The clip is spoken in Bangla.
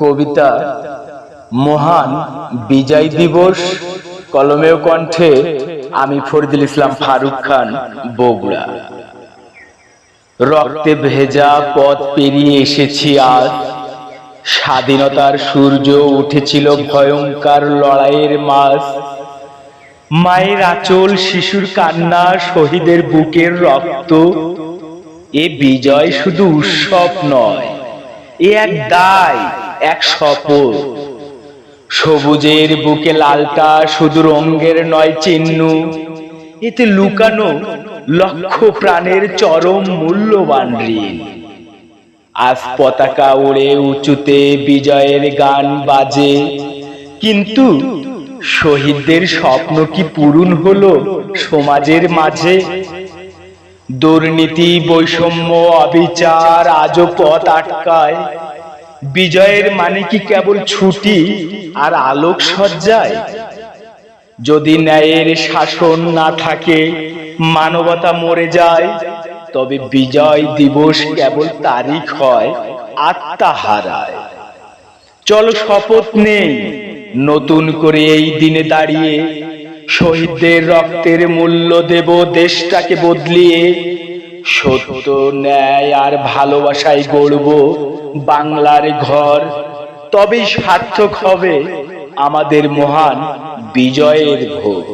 কবিতা মহান বিজয় দিবস। কলমে ও কণ্ঠে আমি ফরিদুল ইসলাম ফারুক খান, বগুড়া। রক্তে ভেজা পথ পেরিয়ে এসেছি আজ, স্বাধীনতার সূর্য উঠেছিল ভয়ঙ্কর লড়াইয়ের মাঝ। মায়ের আঁচল, শিশুর কান্না, শহীদের বুকের রক্ত, এ বিজয় শুধু উৎসব নয়, এ এক দায়, এক শপথ। সবুজের বুকে লালটা শুধু রঙের নয় চিহ্ন, এতে লুকানো লক্ষ প্রাণের চরম মূল্যবান ঋণ। আজ পতাকা ওড়ে উঁচুতে, বিজয়ের গান বাজে, কিন্তু শহীদদের স্বপ্ন কি পূরণ হলো সমাজের মাঝে? দুর্নীতি, বৈষম্য, অবিচার আজও পথ আটকায়। বিজয়ের মানে কি কেবল ছুটি আর আলোক সজ্জায়? যদি ন্যায়ের শাসন না থাকে, মানবতা মরে যায়, তবে বিজয় দিবস কেবল তারিখ হয়, আত্মা হারায়। চলো শপথ নেই নতুন করে এই দিনে দাঁড়িয়ে, শহীদদের রক্তের মূল্য দেব দেশটাকে বদলিয়ে। সত্য, ন্যায় আর ভালোবাসায় গড়ব বাংলার ঘর, তবেই সার্থক হবে আমাদের মহান বিজয়ের ভোগ।